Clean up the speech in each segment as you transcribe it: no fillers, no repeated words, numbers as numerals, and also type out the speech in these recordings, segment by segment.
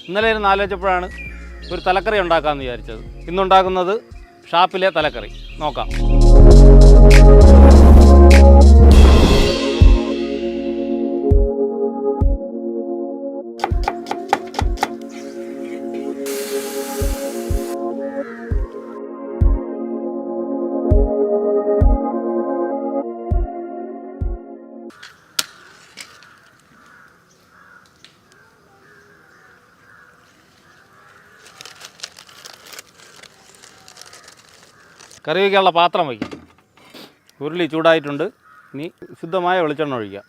ഇന്നലെ ഇരുന്ന് ആലോചിച്ചപ്പോഴാണ് ഒരു തലക്കറി ഉണ്ടാക്കാമെന്ന് വിചാരിച്ചത്. ഇന്നുണ്ടാക്കുന്നത് ഷാപ്പിലെ തലക്കറി. നോക്കാം. കറി വയ്ക്കാനുള്ള പാത്രം വയ്ക്കാം. ഉരുളി ചൂടായിട്ടുണ്ട്. ഇനി ശുദ്ധമായ വെളിച്ചെണ്ണ ഒഴിക്കാം.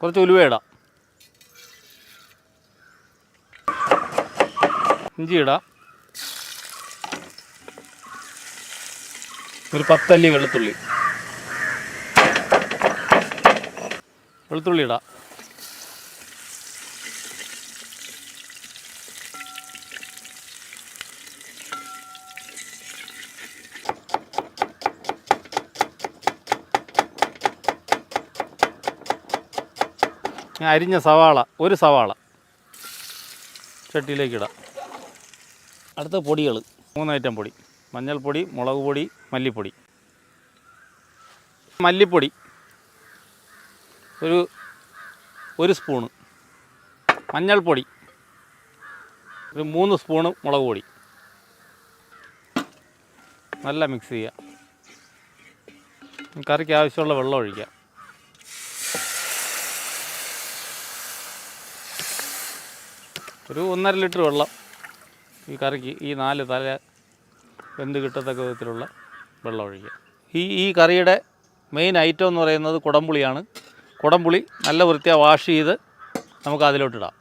കുറച്ച് ഉലുവ ഇടാം. ഇഞ്ചി ഇടാം. ഒരു 10 അല്ലി വെളുത്തുള്ളി ഇടാം. അരിഞ്ഞ സവാള, ഒരു സവാള ചട്ടിയിലേക്ക് ഇടാം. അടുത്ത പൊടികൾ 3 ഐറ്റം പൊടി: മഞ്ഞൾപ്പൊടി, മുളക് പൊടി, മല്ലിപ്പൊടി. മല്ലിപ്പൊടി ഒരു സ്പൂണ്, മഞ്ഞൾപ്പൊടി ഒരു 3 സ്പൂണ്, മുളക് പൊടി. നല്ല മിക്സ് ചെയ്യുക. കറിക്ക് ആവശ്യമുള്ള വെള്ളം ഒഴിക്കുക. ഒരു 1.5 ലിറ്റർ വെള്ളം ഈ കറിക്ക്, ഈ 4 തല വെന്ത് കിട്ടത്തക്ക വിധത്തിലുള്ള വെള്ളം ഒഴിക്കുക. ഈ കറിയുടെ മെയിൻ ഐറ്റം എന്ന് പറയുന്നത് കുടംപുളിയാണ്. കുടംപുളി നല്ല വൃത്തിയായി വാഷ് ചെയ്ത് നമുക്ക് അതിലോട്ടിടാം.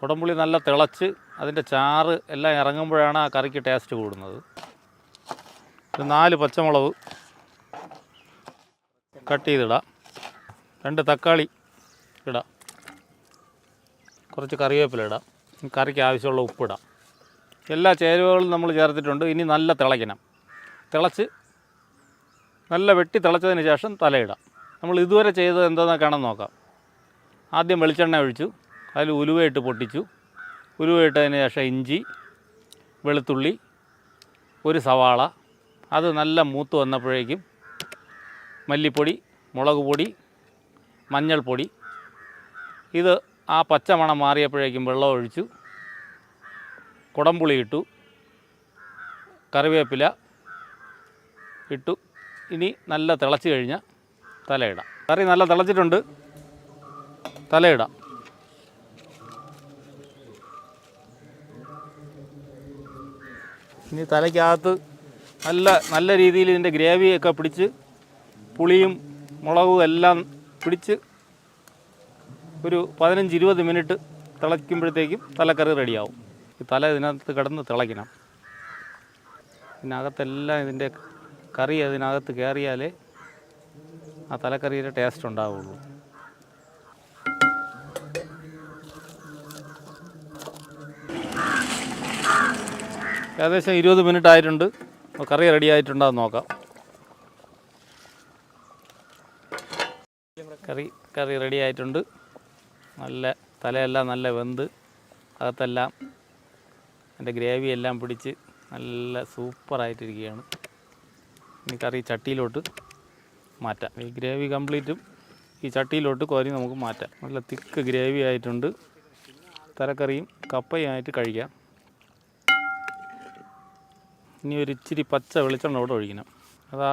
കുടംപുളി നല്ല തിളച്ച് അതിൻ്റെ ചാറ് എല്ലാം ഇറങ്ങുമ്പോഴാണ് ആ കറിക്ക് ടേസ്റ്റ് കൂടുന്നത്. ഒരു 4 പച്ചമുളക് കട്ട് ചെയ്തിടാം. 2 തക്കാളി ഇടാം. കുറച്ച് കറിവേപ്പില ഇടാം. കറിക്ക് ആവശ്യമുള്ള ഉപ്പിടാം. എല്ലാ ചേരുവകളും നമ്മൾ ചേർത്തിട്ടുണ്ട്. ഇനി നല്ല തിളയ്ക്കണം. നല്ല വെട്ടി തിളച്ചതിന് ശേഷം തലയിടാം. നമ്മൾ ഇതുവരെ ചെയ്തത് എന്താണെന്നൊക്കെയാണെന്ന് നോക്കാം. ആദ്യം വെളിച്ചെണ്ണ ഒഴിച്ചു, അതിൽ ഉലുവയിട്ട് പൊട്ടിച്ചു. ഉലുവയിട്ടതിന് ശേഷം ഇഞ്ചി, വെളുത്തുള്ളി, ഒരു സവാള. അത് നല്ല മൂത്ത് വന്നപ്പോഴേക്കും മല്ലിപ്പൊടി, മുളക് പൊടി, മഞ്ഞൾപ്പൊടി. ഇത് ആ പച്ചമണം മാറിയപ്പോഴേക്കും വെള്ളം ഒഴിച്ചു. കുടംപുളി ഇട്ടു, കറിവേപ്പില ഇട്ടു. ഇനി നല്ല തിളച്ച് കഴിഞ്ഞാൽ തലയിടാം. കറി നല്ല തിളച്ചിട്ടുണ്ട്. തലയിടാം. ഇനി തലയ്ക്കകത്ത് നല്ല രീതിയിൽ ഇതിൻ്റെ ഗ്രേവിയൊക്കെ പിടിച്ച് പുളിയും മുളകും എല്ലാം പിടിച്ച് ഒരു 15-20 മിനിറ്റ് തിളയ്ക്കുമ്പോഴത്തേക്കും തലക്കറി റെഡിയാവും. ഈ തല ഇതിനകത്ത് കിടന്ന് തിളയ്ക്കണം. ഇതിനകത്തെല്ലാം ഇതിൻ്റെ കറി അതിനകത്ത് കയറിയാലേ ആ തലക്കറിയുടെ ടേസ്റ്റ് ഉണ്ടാവുള്ളൂ. ഏകദേശം 20 മിനിറ്റ് ആയിട്ടുണ്ട്. കറി റെഡി ആയിട്ടുണ്ടെന്ന് നോക്കാം. കറി റെഡി ആയിട്ടുണ്ട്. നല്ല തലയെല്ലാം നല്ല വെന്ത് അകത്തെല്ലാം അതിൻ്റെ ഗ്രേവി എല്ലാം പിടിച്ച് നല്ല സൂപ്പറായിട്ടിരിക്കുകയാണ്. ഇനി കറി ചട്ടിയിലോട്ട് മാറ്റാം. ഈ ഗ്രേവി കംപ്ലീറ്റും ഈ ചട്ടിയിലോട്ട് കോരി നമുക്ക് മാറ്റാം. നല്ല തിക്ക് ഗ്രേവി ആയിട്ടുണ്ട്. തലക്കറിയും കപ്പയുമായിട്ട് കഴിക്കാം. ഇനി ഒരു ഇച്ചിരി പച്ച വെളിച്ചെണ്ണ കൂടെ ഒഴിക്കണം. അതാ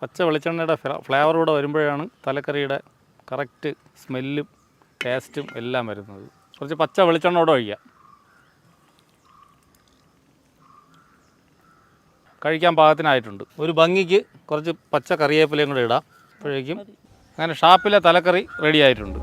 പച്ച വെളിച്ചെണ്ണയുടെ ഫ്ലേവറൂടെ വരുമ്പോഴാണ് തലക്കറിയുടെ കറക്റ്റ് സ്മെല്ലും ടേസ്റ്റും എല്ലാം വരുന്നത്. കുറച്ച് പച്ച വെളിച്ചെണ്ണ കൂടെ ഒഴിക്കാം. കഴിക്കാൻ പാകത്തിനായിട്ടുണ്ട്. ഒരു ഭംഗിക്ക് കുറച്ച് പച്ച കറിവേപ്പിലയും കൂടെ ഇടാം. അപ്പോഴേക്കും അങ്ങനെ ഷാപ്പിലെ തലക്കറി റെഡി ആയിട്ടുണ്ട്.